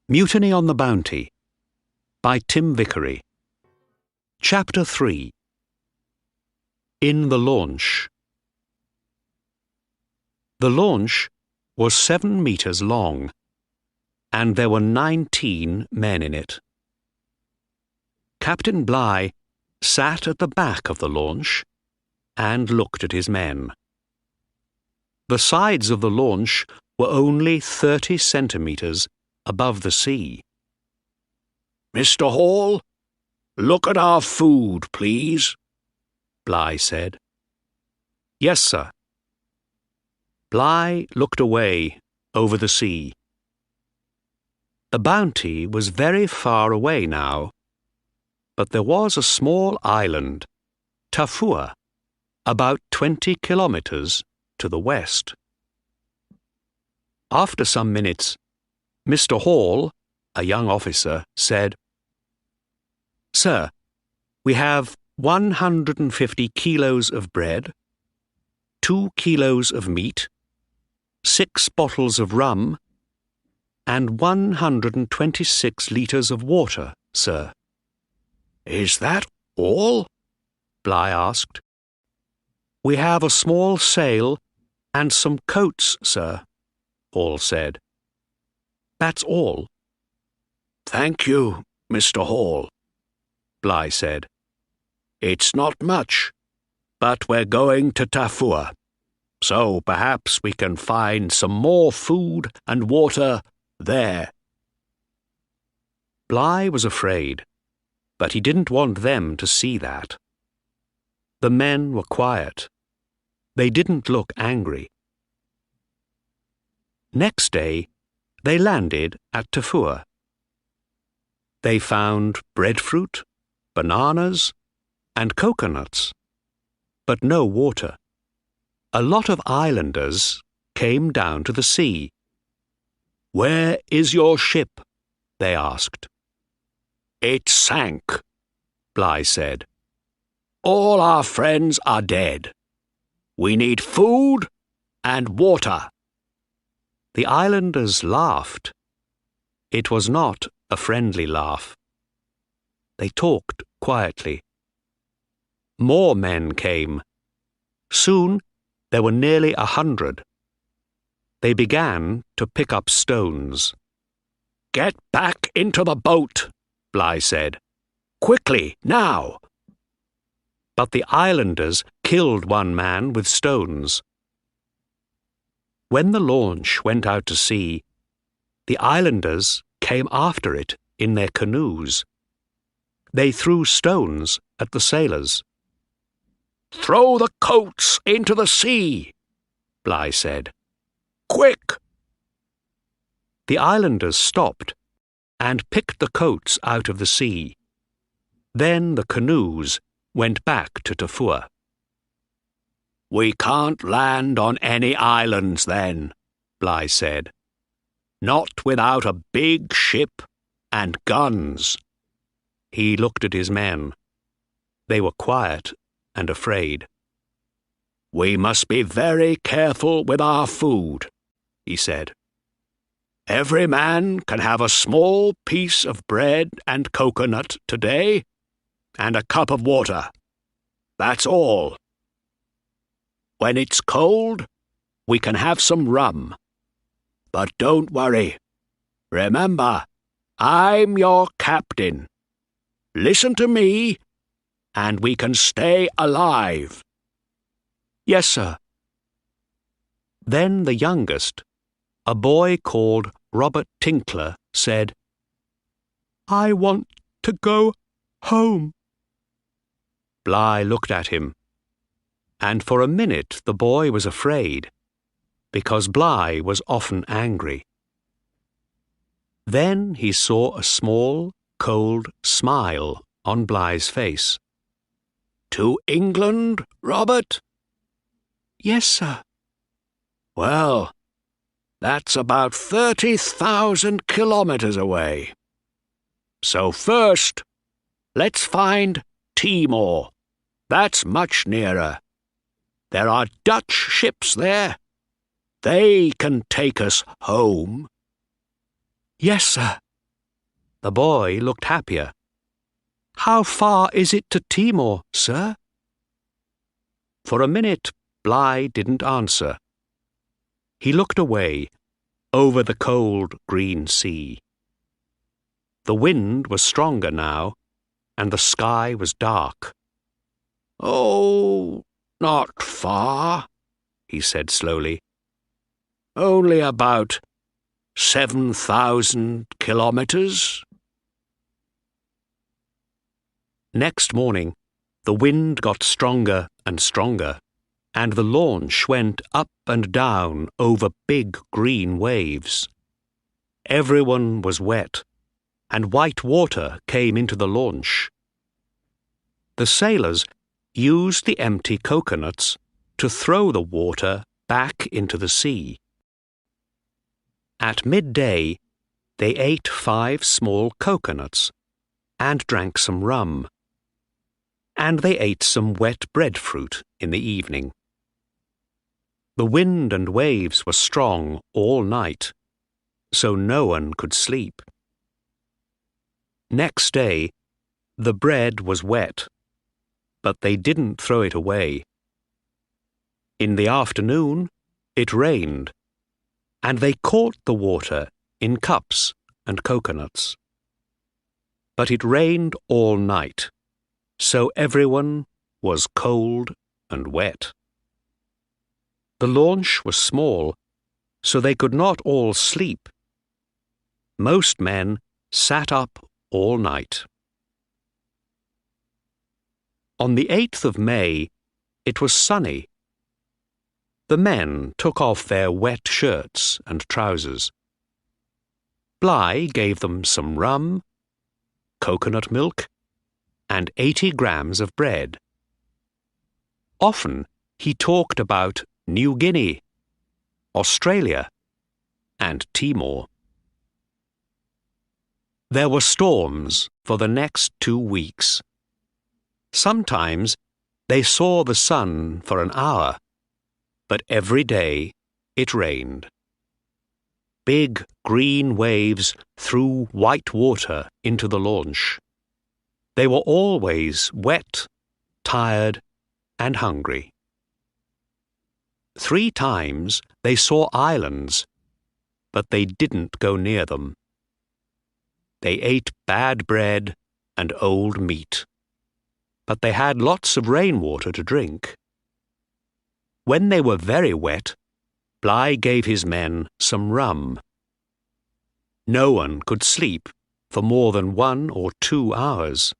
Mutiny on the Bounty by Tim Vickery. Chapter 3. In the Launch. The launch was 7 meters long, and there were 19 men in it. Captain Bligh sat at the back of the launch and looked at his men. The sides of the launch were only 30 centimeters above the sea. "Mr. Hall, look at our food, please," Bligh said. "Yes, sir." Bligh looked away over the sea. The Bounty was very far away now, but there was a small island, Tafua, about 20 kilometers to the west. After some minutes, Mr. Hall, a young officer, said, "Sir, we have 150 kilos of bread, 2 kilos of meat, 6 bottles of rum, and 126 liters of water, sir." "Is that all?" Bligh asked. "We have a small sail and some coats, sir," Hall said. "That's all." "Thank you, Mr. Hall," Bligh said. "It's not much, but we're going to Tafua, so perhaps we can find some more food and water there." Bligh was afraid, but he didn't want them to see that. The men were quiet. They didn't look angry. Next day, they landed at Tafua. They found breadfruit, bananas, and coconuts, but no water. A lot of islanders came down to the sea. "Where is your ship?" they asked. "It sank," Bligh said. "All our friends are dead. We need food and water." The islanders laughed. It was not a friendly laugh. They talked quietly. More men came. Soon there were nearly 100. They began to pick up stones. "Get back into the boat," Bligh said. "Quickly, now." But the islanders killed one man with stones. When the launch went out to sea, the islanders came after it in their canoes. They threw stones at the sailors. "Throw the coats into the sea," Bligh said. "Quick!" The islanders stopped and picked the coats out of the sea. Then the canoes went back to Tafua. "We can't land on any islands then," Bligh said. "Not without a big ship and guns." He looked at his men. They were quiet and afraid. "We must be very careful with our food," he said. "Every man can have a small piece of bread and coconut today, and a cup of water. That's all. When it's cold, we can have some rum. But don't worry. Remember, I'm your captain. Listen to me, and we can stay alive." "Yes, sir." Then the youngest, a boy called Robert Tinkler, said, "I want to go home." Bligh looked at him, and for a minute the boy was afraid, because Bligh was often angry. Then he saw a small, cold smile on Bligh's face. "To England, Robert?" "Yes, sir." "Well, that's about 30,000 kilometers away. So first, let's find Timor. That's much nearer. There are Dutch ships there. They can take us home." "Yes, sir," The boy looked happier. "How far is it to Timor, sir?" For a minute, Bligh didn't answer. He looked away, over the cold green sea. The wind was stronger now, and the sky was dark. "Oh, not far," he said slowly. "Only about 7,000 kilometers. Next morning, the wind got stronger and stronger, and the launch went up and down over big green waves. Everyone was wet, and white water came into the launch. The sailors used the empty coconuts to throw the water back into the sea. At midday, they ate 5 small coconuts and drank some rum, and they ate some wet breadfruit in the evening. The wind and waves were strong all night, so no one could sleep. Next day, the bread was wet, but they didn't throw it away. In the afternoon, it rained, and they caught the water in cups and coconuts. But it rained all night, so everyone was cold and wet. The launch was small, so they could not all sleep. Most men sat up all night. On the 8th of May, it was sunny. The men took off their wet shirts and trousers. Bligh gave them some rum, coconut milk, and 80 grams of bread. Often he talked about New Guinea, Australia, and Timor. There were storms for the next 2 weeks. Sometimes they saw the sun for an hour, but every day it rained. Big green waves threw white water into the launch. They were always wet, tired, and hungry. 3 times they saw islands, but they didn't go near them. They ate bad bread and old meat, but they had lots of rainwater to drink. When they were very wet, Bligh gave his men some rum. No one could sleep for more than 1 or 2 hours.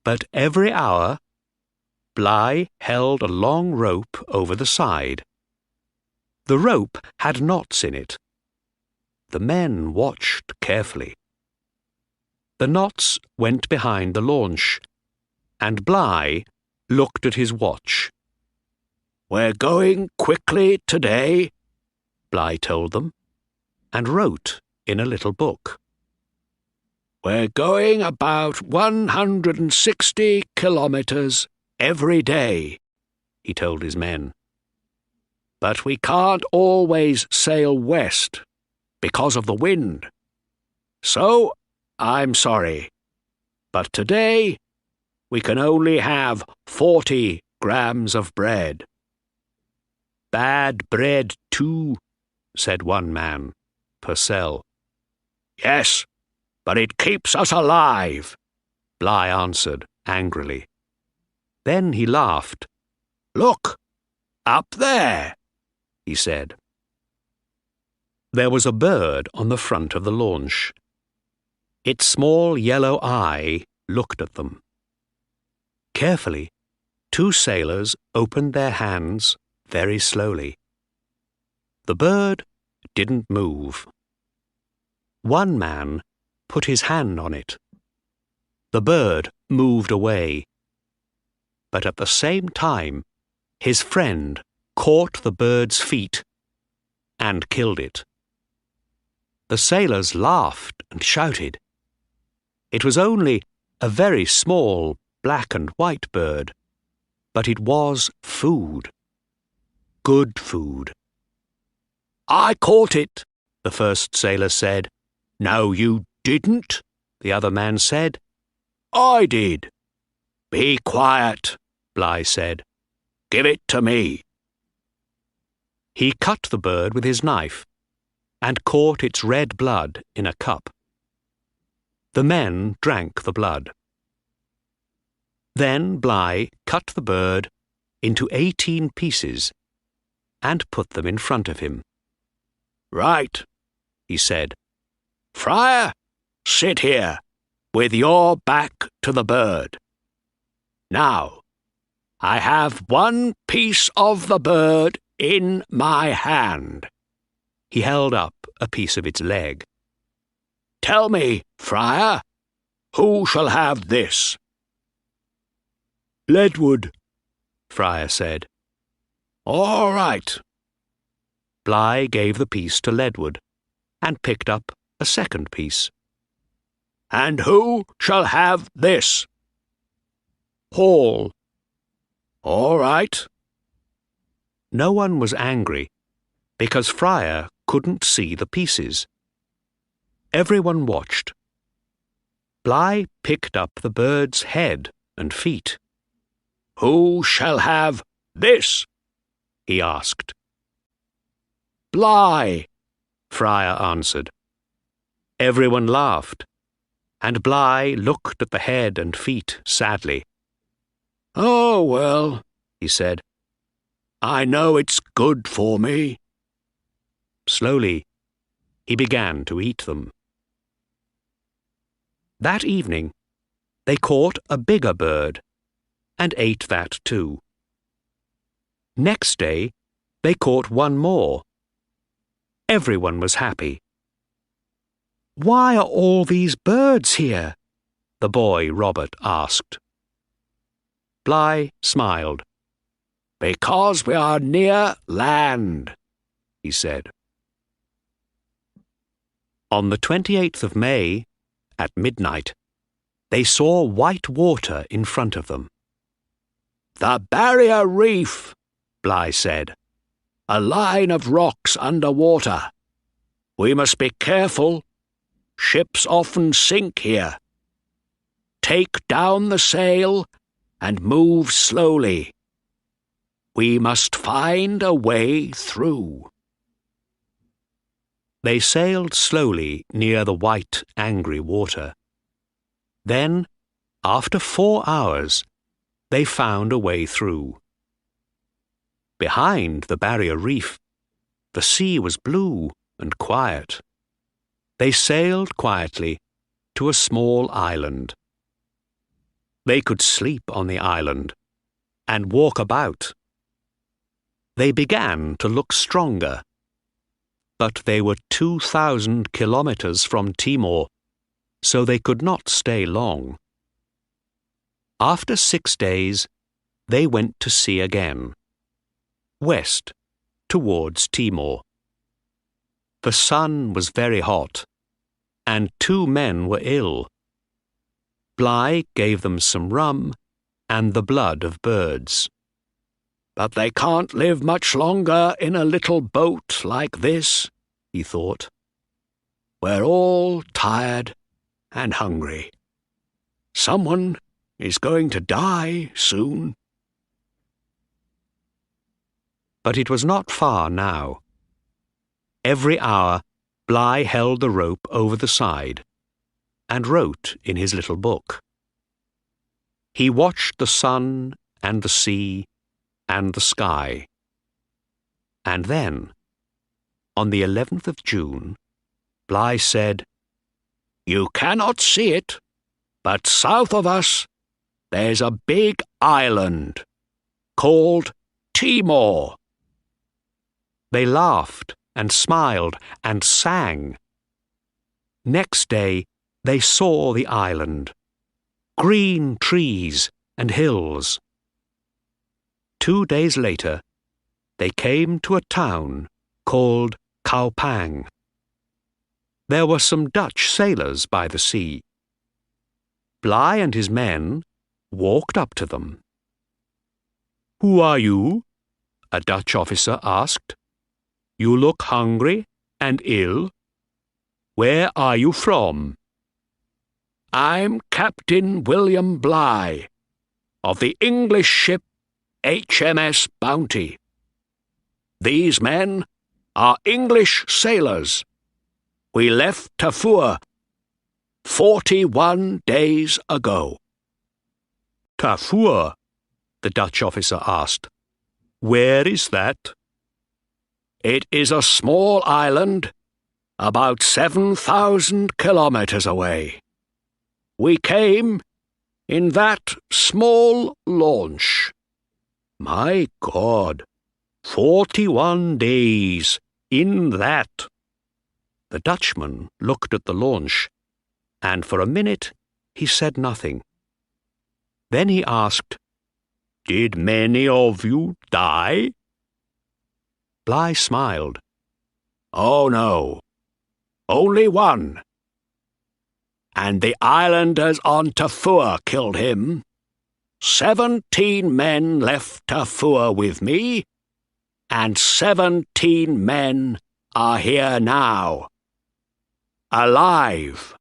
But every hour, Bligh held a long rope over the side. The rope had knots in it. The men watched carefully. The knots went behind the launch, and Bligh looked at his watch. "We're going quickly today," Bligh told them, and wrote in a little book. "We're going about 160 kilometers every day," he told his men. "But we can't always sail west because of the wind. So, I'm sorry, but today we can only have 40 grams of bread." "Bad bread too," said one man, Purcell. "Yes, but it keeps us alive," Bligh answered angrily. Then he laughed. "Look, up there," he said. There was a bird on the front of the launch. Its small yellow eye looked at them. Carefully, 2 sailors opened their hands very slowly. The bird didn't move. One man put his hand on it. The bird moved away. But at the same time, his friend caught the bird's feet and killed it. The sailors laughed and shouted. It was only a very small black and white bird, but it was food. Good food. "I caught it," the first sailor said. "No, you didn't, the other man said. I did. Be quiet, Bligh said. Give it to me. He cut the bird with his knife and caught its red blood in a cup. The men drank the blood. Then Bligh cut the bird into 18 pieces and put them in front of him. Right, he said. Friar, sit here, with your back to the bird. Now, I have one piece of the bird in my hand. He held up a piece of its leg. Tell me, Friar, who shall have this? Ledwood, Friar said. All right. Bligh gave the piece to Ledwood and picked up a second piece. And who shall have this? Hall. All right. No one was angry because Friar couldn't see the pieces. Everyone watched. Bligh picked up the bird's head and feet. Who shall have this? He asked. Bligh, Friar answered. Everyone laughed, and Bligh looked at the head and feet sadly. Oh, well, he said. I know it's good for me. Slowly, he began to eat them. That evening, they caught a bigger bird and ate that too. Next day, they caught one more. Everyone was happy. Why are all these birds here? The boy Robert asked. Bligh smiled. Because we are near land, he said. On the 28th of May, at midnight, they saw white water in front of them. The barrier reef, Bligh said. A line of rocks under water. We must be careful. Ships often sink here. Take down the sail and move slowly. We must find a way through. They sailed slowly near the white, angry water. Then, after 4 hours, they found a way through. Behind the barrier reef, the sea was blue and quiet. They sailed quietly to a small island. They could sleep on the island and walk about. They began to look stronger, but they were 2,000 kilometers from Timor, so they could not stay long. After 6 days, they went to sea again, west, towards Timor. The sun was very hot, and 2 men were ill. Bligh gave them some rum and the blood of birds. But they can't live much longer in a little boat like this, he thought. We're all tired and hungry. Someone is going to die soon. But it was not far now. Every hour, Bligh held the rope over the side and wrote in his little book. He watched the sun and the sea and the sky. And then, on the 11th of June, Bligh said, You cannot see it, but south of us there's a big island called Timor. They laughed and smiled and sang. Next day they saw the island, green trees and hills. 2 days later, they came to a town called Kaupang. There were some Dutch sailors by the sea. Bligh and his men walked up to them. Who are you? A Dutch officer asked. You look hungry and ill. Where are you from? I'm Captain William Bligh, of the English ship HMS Bounty. These men are English sailors. We left Tafur 41 days ago. Tafur? The Dutch officer asked. Where is that? It is a small island about 7,000 kilometers away. We came in that small launch. My God, 41 days in that. The Dutchman looked at the launch, and for a minute he said nothing. Then he asked, Did many of you die? Bligh smiled. Oh no, only one. And the islanders on Tafur killed him. 17 men left Tafur with me, and 17 men are here now. Alive.